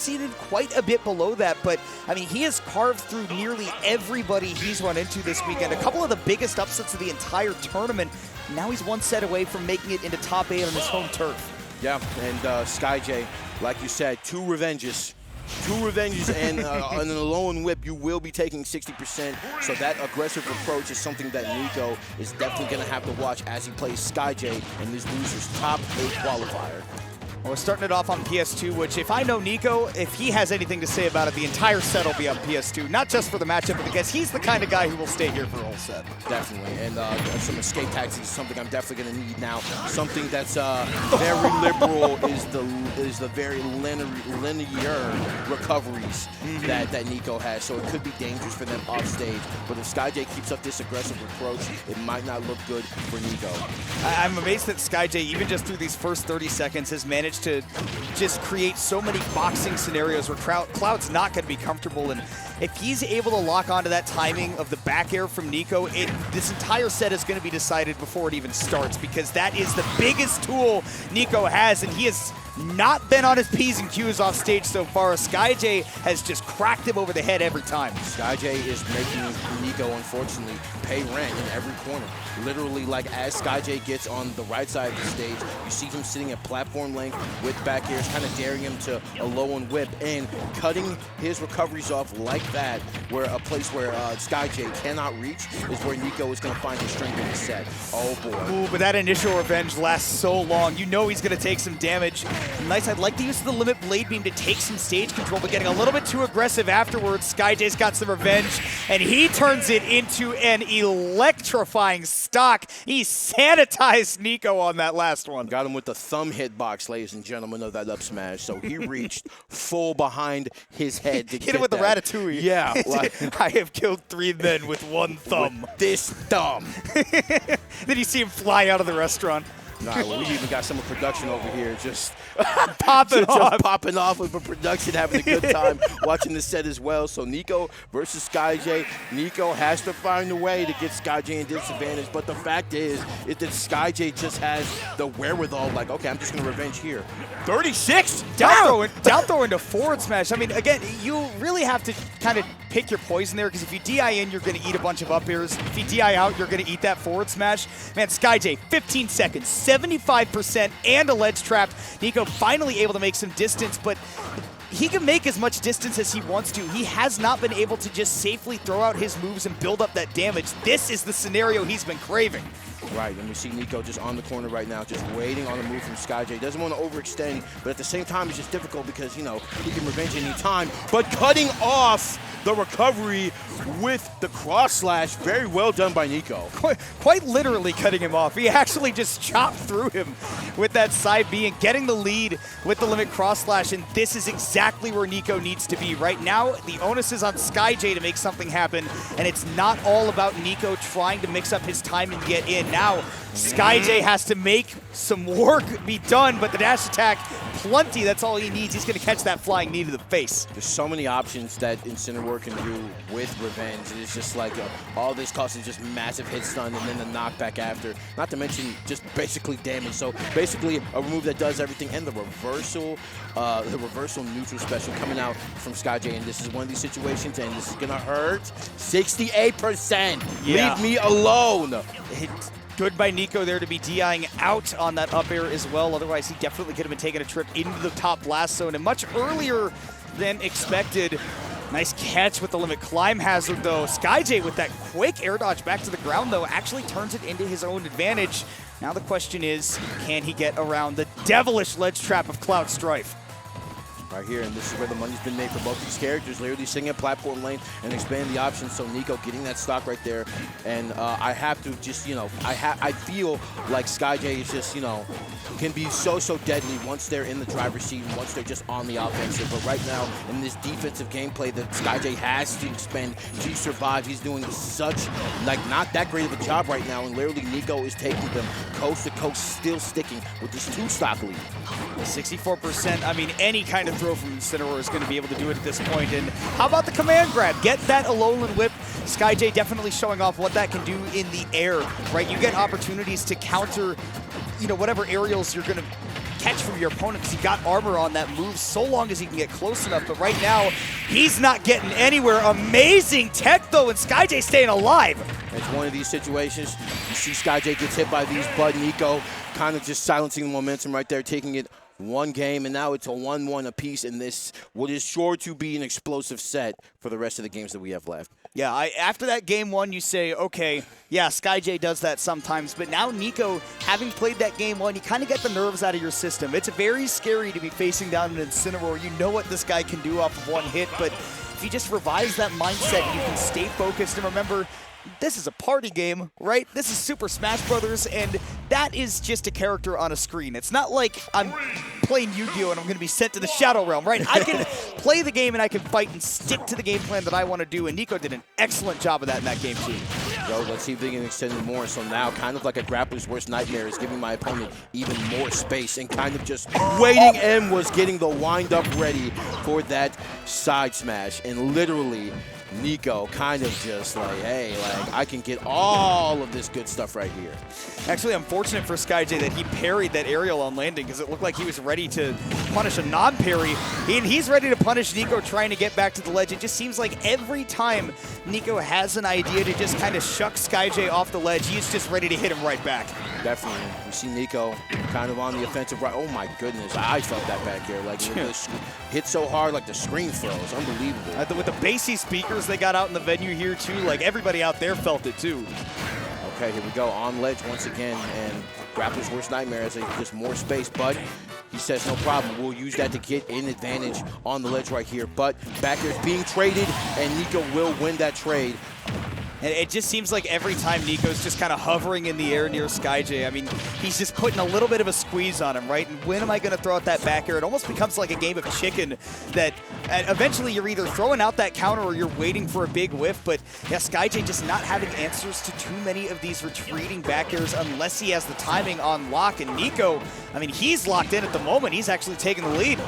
seated quite a bit below that, but I mean, he has carved through nearly everybody he's run into this weekend. A couple of the biggest upsets of the entire tournament. Now he's one set away from making it into top 8 on his home turf. Yeah, and Skyjay, like you said, two revenges and on a lone whip, you will be taking 60%. So that aggressive approach is something that Niko is definitely going to have to watch as he plays Skyjay in this loser's top 8 qualifier. Well, we're starting it off on PS2, which if I know Niko, if he has anything to say about it, the entire set will be on PS2. Not just for the matchup, but because he's the kind of guy who will stay here for the whole set. Definitely, and some escape tactics is something I'm definitely going to need now. Something that's very liberal is the very linear recoveries that Niko has. So it could be dangerous for them off stage. But if Skyjay keeps up this aggressive approach, it might not look good for Niko. I'm amazed that Skyjay, even just through these first 30 seconds, has managed to just create so many boxing scenarios where Cloud's not going to be comfortable. And if he's able to lock onto that timing of the back air from Niko, this entire set is going to be decided before it even starts, because that is the biggest tool Niko has, and he has not been on his P's and Q's off stage so far. Skyjay has just cracked him over the head every time. Skyjay is making Niko, unfortunately, pay rent in every corner. Literally, like, as Skyjay gets on the right side of the stage, you see him sitting at platform length with back airs, kind of daring him to a low and whip and cutting his recoveries off like that, where a place where Skyjay cannot reach is where Niko is going to find his strength in the set. Oh, boy. Ooh, but that initial revenge lasts so long. You know he's going to take some damage. Nice, I'd like the use of the limit blade beam to take some stage control, but getting a little bit too aggressive afterwards. Skyjay's got some revenge, and he turns it into an electrifying stock. He sanitized Niko on that last one. Got him with the thumb hitbox, ladies and gentlemen, of that up smash. So he reached full behind his head to hit him with the ratatouille. Yeah. Like, I have killed 3 men with one thumb. With this thumb. Then you see him fly out of the restaurant. Nah, well, we even got some of production over here just popping off with production, having a good time watching the set as well. So Niko versus Skyjay. Niko has to find a way to get Skyjay in disadvantage, but the fact is that Skyjay just has the wherewithal, like, okay, I'm just going to revenge here. 36! Down throw into forward smash. I mean, again, you really have to kind of pick your poison there, because if you DI in, you're going to eat a bunch of up airs. If you DI out, you're going to eat that forward smash. Man, Skyjay, 15 seconds, 75%, and a ledge trap. Niko finally able to make some distance, but he can make as much distance as he wants to. He has not been able to just safely throw out his moves and build up that damage. This is the scenario he's been craving. Right, and we see Niko just on the corner right now, just waiting on a move from Skyjay. Doesn't want to overextend, but at the same time, it's just difficult because, you know, he can revenge any time. But cutting off the recovery with the cross slash, very well done by Niko. Quite literally cutting him off. He actually just chopped through him with that side B and getting the lead with the limit cross slash, and this is exactly where Niko needs to be. Right now, the onus is on Skyjay to make something happen, and it's not all about Niko trying to mix up his time and get in. Now, Skyjay has to make some work be done, but the dash attack, plenty, that's all he needs. He's going to catch that flying knee to the face. There's so many options that Incineroar can do with revenge. It's just like all this causes just massive hit stun and then the knockback after. Not to mention just basically damage. So basically a move that does everything, and the reversal neutral special coming out from Skyjay. And this is one of these situations, and this is going to hurt. 68%. Yeah. Leave me alone. Good by Niko there to be DIing out on that up air as well. Otherwise, he definitely could have been taking a trip into the top blast zone, and much earlier than expected. Nice catch with the limit climb hazard, though. Skyjay with that quick air dodge back to the ground, though, actually turns it into his own advantage. Now the question is, can he get around the devilish ledge trap of Cloud Strife? Right here, and this is where the money's been made for both these characters, literally sitting at platform lane and expanding the options. So Niko getting that stock right there, and I have to just, you know, I feel like Skyjay is just, you know, can be so deadly once they're in the driver's seat and once they're just on the offensive. But right now, in this defensive gameplay that Skyjay has to expend to survive, he's doing such, like, not that great of a job right now, and literally Niko is taking them coast to coast, still sticking with this 2-stock lead. 64%, I mean, any kind of throw from Incineroar is going to be able to do it at this point. And how about the command grab? Get that Alolan Whip. Skyjay definitely showing off what that can do in the air, right? You get opportunities to counter, you know, whatever aerials you're going to catch from your opponent because he got armor on that move so long as he can get close enough. But right now, he's not getting anywhere. Amazing tech, though, and Skyjay staying alive. It's one of these situations. You see Skyjay gets hit by these, but Niko kind of just silencing the momentum right there, taking it one game, and now it's a 1-1 apiece in this, what is sure to be an explosive set for the rest of the games that we have left. Yeah, after that game one, you say, okay, yeah, Skyjay does that sometimes, but now Niko, having played that game one, you kind of get the nerves out of your system. It's very scary to be facing down an Incineroar. You know what this guy can do off of one hit, but if you just revise that mindset, you can stay focused and remember, this is a party game, right? This is Super Smash Brothers, and that is just a character on a screen. It's not like I'm playing Yu-Gi-Oh! And I'm going to be sent to the Shadow Realm, right? I can play the game and I can fight and stick to the game plan that I want to do, and Niko did an excellent job of that in that game, too. Yo, let's see if they can extend it more. So now, kind of like a grappler's worst nightmare, is giving my opponent even more space and kind of just waiting and was getting the wind-up ready for that side smash. And literally, Niko kind of just like, hey, like I can get all of this good stuff right here. Actually, unfortunate for Skyjay that he parried that aerial on landing because it looked like he was ready to punish a non-parry. And he's ready to punish Niko trying to get back to the ledge. It just seems like every time Niko has an idea to just kind of shuck Skyjay off the ledge, he's just ready to hit him right back. Definitely. We see Niko kind of on the offensive right. Oh my goodness, I felt that back here. Like it hit so hard, like the screen froze. Unbelievable. With the bassy speakers they got out in the venue here too, like everybody out there felt it too. Okay, here we go, on ledge once again, and Grappler's worst nightmare as just more space, but he says no problem, we'll use that to get an advantage on the ledge right here, but back here is being traded, and Niko will win that trade. And it just seems like every time Niko's just kind of hovering in the air near Skyjay, I mean, he's just putting a little bit of a squeeze on him, right? And when am I going to throw out that back air? It almost becomes like a game of chicken that eventually you're either throwing out that counter or you're waiting for a big whiff. But yeah, Skyjay just not having answers to too many of these retreating back airs unless he has the timing on lock. And Niko, I mean, he's locked in at the moment. He's actually taking the lead.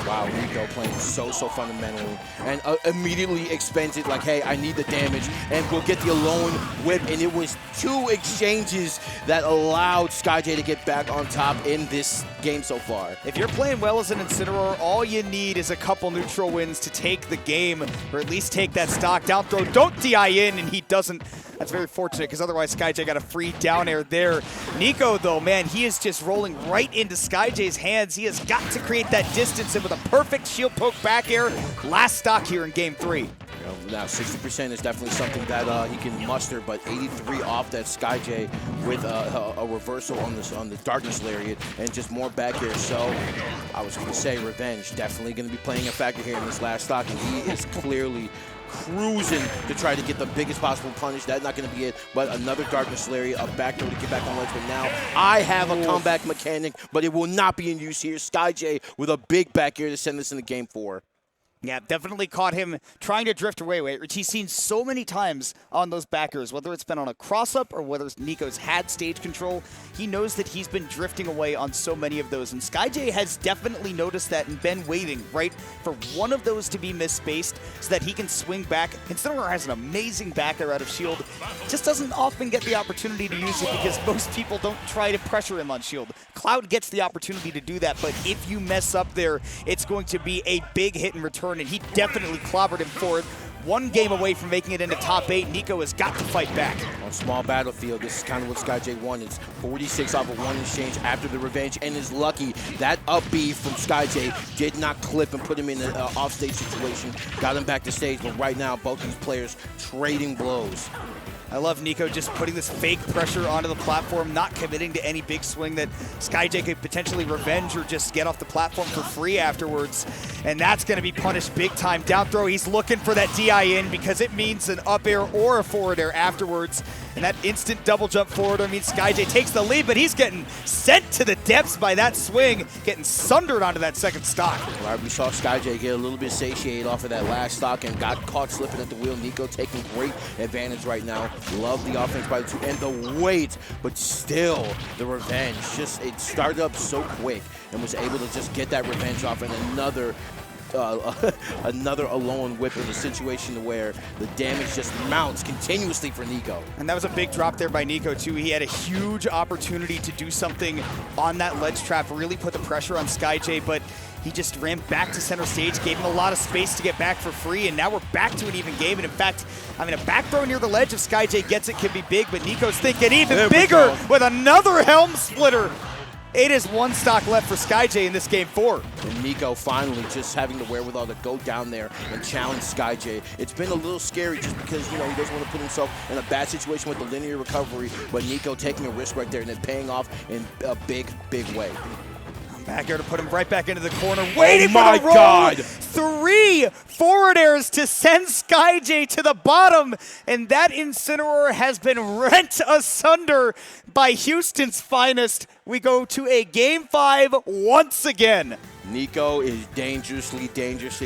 Wow, Niko playing so fundamentally and immediately expends it like, hey, I need the damage, and we'll get the alone whip, and it was 2 exchanges that allowed Skyjay to get back on top in this game so far. If you're playing well as an Incineroar, all you need is a couple neutral wins to take the game, or at least take that stock down throw. Don't DI in, and he doesn't. That's very fortunate, because otherwise Skyjay got a free down air there. Niko, though, man, he is just rolling right into Skyjay's hands. He has got to create that distance, and with a perfect shield poke back air, last stock here in Game 3. Now 60% is definitely something that he can muster, but 83 off that Skyjay with a reversal on the darkness lariat and just more back air. So I was going to say revenge definitely going to be playing a factor here in this last stock, and he is clearly cruising to try to get the biggest possible punish. That's not going to be it, but another darkness lariat, a back throw to get back on ledge. But now I have a comeback mechanic, but it will not be in use here. Skyjay with a big back air to send this into Game 4. Yeah, definitely caught him trying to drift away, which he's seen so many times on those backers, whether it's been on a cross-up or whether Niko's had stage control. He knows that he's been drifting away on so many of those, and Skyjay has definitely noticed that and been waiting, right, for one of those to be misspaced so that he can swing back. Incineroar has an amazing backer out of shield, just doesn't often get the opportunity to use it because most people don't try to pressure him on shield. Cloud gets the opportunity to do that, but if you mess up there, it's going to be a big hit and return, and he definitely clobbered him for it. One game away from making it into top 8. Niko has got to fight back. On small battlefield, this is kind of what Skyjay wanted. 46 off of 1 exchange after the revenge, and is lucky that up B from Skyjay did not clip and put him in an off-stage situation. Got him back to stage, but right now both these players trading blows. I love Niko just putting this fake pressure onto the platform, not committing to any big swing that Skyjay could potentially revenge or just get off the platform for free afterwards. And that's going to be punished big time. Down throw, he's looking for that DI in because it means an up air or a forward air afterwards. And that instant double jump forward air means Skyjay takes the lead, but he's getting sent to the depths by that swing, getting sundered onto that second stock. Right, we saw Skyjay get a little bit satiated off of that last stock and got caught slipping at the wheel. Niko taking great advantage right now. Love the offense by the 2 and the weight, but still the revenge. Just it started up so quick and was able to just get that revenge off, and another another alone whip in a situation where the damage just mounts continuously for Niko. And that was a big drop there by Niko too. He had a huge opportunity to do something on that ledge trap, really put the pressure on Skyjay, but he just ran back to center stage, gave him a lot of space to get back for free, and now we're back to an even game. And in fact, I mean, a back throw near the ledge if Skyjay gets it can be big, but Niko's thinking even bigger with another helm splitter. It is one stock left for Skyjay in this game 4. And Niko finally just having the wherewithal to go down there and challenge Skyjay. It's been a little scary just because, you know, he doesn't want to put himself in a bad situation with the linear recovery, but Niko taking a risk right there and then paying off in a big, big way. Back here to put him right back into the corner, waiting for the roll. God. 3 forward airs to send Skyjay to the bottom, and that Incineroar has been rent asunder by Houston's finest. We go to a game 5 once again. Niko is dangerously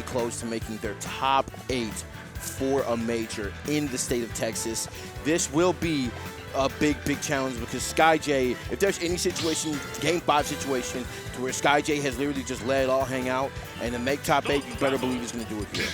close to making their top 8 for a major in the state of Texas. This will be a big challenge because Skyjay, if there's any situation, game 5 situation, to where Skyjay has literally just let it all hang out and to make top 8, you better believe he's going to do it here.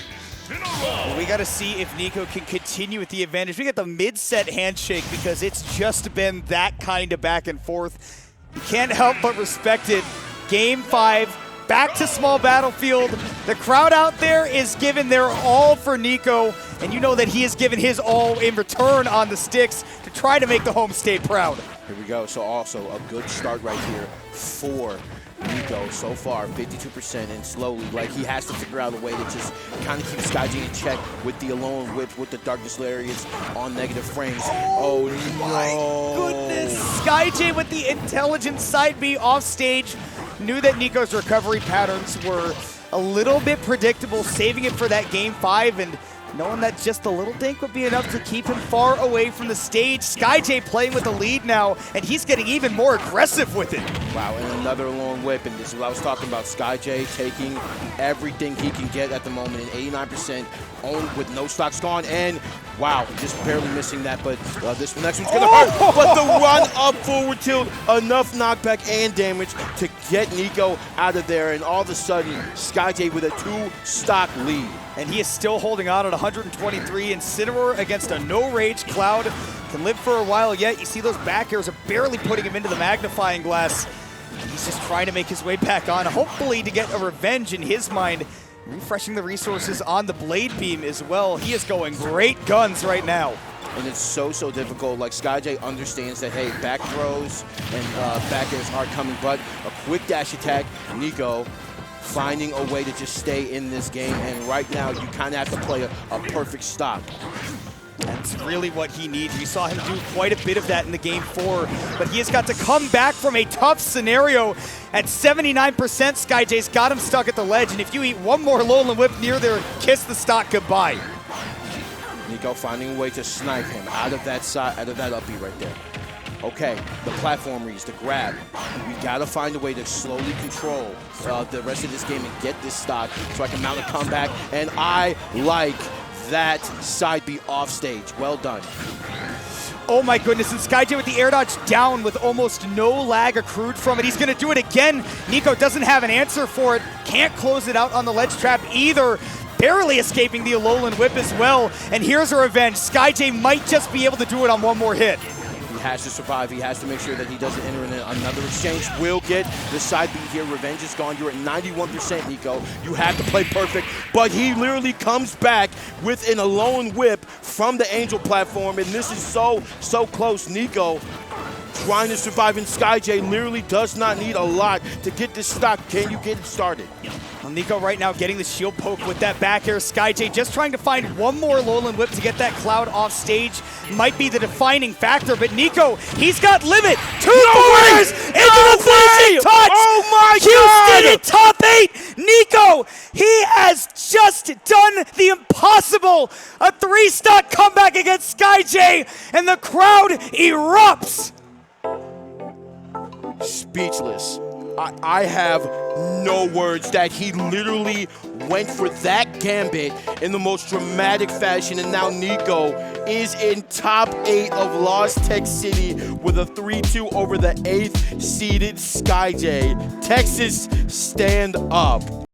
Well, we got to see if Niko can continue with the advantage. We got the mid-set handshake because it's just been that kind of back and forth. You can't help but respect it. Game 5. Back to small battlefield. The crowd out there is giving their all for Niko, and you know that he has given his all in return on the sticks to try to make the home state proud. Here we go. So also a good start right here for Niko so far, 52%, and slowly, like, he has to figure out a way to just kind of keep Skyjay in check with the alone whip, with the darkness lariats on negative frames. Oh My goodness. Skyjay with the intelligent side B off stage. Knew that Niko's recovery patterns were a little bit predictable, saving it for that game 5, and knowing that just a little dink would be enough to keep him far away from the stage. Skyjay playing with the lead now, and he's getting even more aggressive with it. Wow, and another long whip, and this is what I was talking about. Skyjay taking everything he can get at the moment, and 89% owned with no stocks gone, and wow, just barely missing that, but this next one's gonna hurt. But the run up forward tilt, enough knockback and damage to get Niko out of there, and all of a sudden, Skyjay with a 2-stock lead. And he is still holding on at 123. Incineroar against a no-rage Cloud can live for a while yet. You see those back airs are barely putting him into the magnifying glass. He's just trying to make his way back on, hopefully to get a revenge in his mind. Refreshing the resources on the Blade Beam as well. He is going great guns right now. And it's so difficult. Like, Skyjay understands that, hey, back throws and back airs are coming, but a quick dash attack, Niko finding a way to just stay in this game, and right now you kind of have to play a perfect stop. That's really what he needs. We saw him do quite a bit of that in the game 4, but he has got to come back from a tough scenario. At 79%, Skyjay's got him stuck at the ledge, and if you eat one more Lowland Whip near there, kiss the stock goodbye. Niko finding a way to snipe him out of that side, out of that up B right there. Okay, the platform reads, the grab. We gotta find a way to slowly control the rest of this game and get this stock so I can mount a comeback. And I like that side B off stage. Well done. Oh my goodness, and Skyjay with the air dodge down with almost no lag accrued from it. He's gonna do it again. Niko doesn't have an answer for it. Can't close it out on the ledge trap either. Barely escaping the Alolan Whip as well. And here's a revenge. Skyjay might just be able to do it on one more hit. He has to survive. He has to make sure that he doesn't enter in another exchange. Will get the side B here. Revenge is gone. You're at 91%, Niko. You have to play perfect. But he literally comes back with an Alolan Whip from the Angel platform. And this is so close. Niko trying to survive, and Skyjay literally does not need a lot to get this stock. Can you get it started? Well, Niko right now getting the shield poke with that back air. Skyjay just trying to find one more Alolan Whip to get that Cloud off stage. Might be the defining factor, but Niko, he's got limit. Two forwards into the finishing touch. Oh my Houston God! in top 8. Niko, he has just done the impossible. A 3-stock comeback against Skyjay, and the crowd erupts. Speechless. I have no words that he literally went for that gambit in the most dramatic fashion, and now Niko is in top 8 of Lost Tech City with a 3-2 over the 8th seeded Skyjay. Texas, stand up.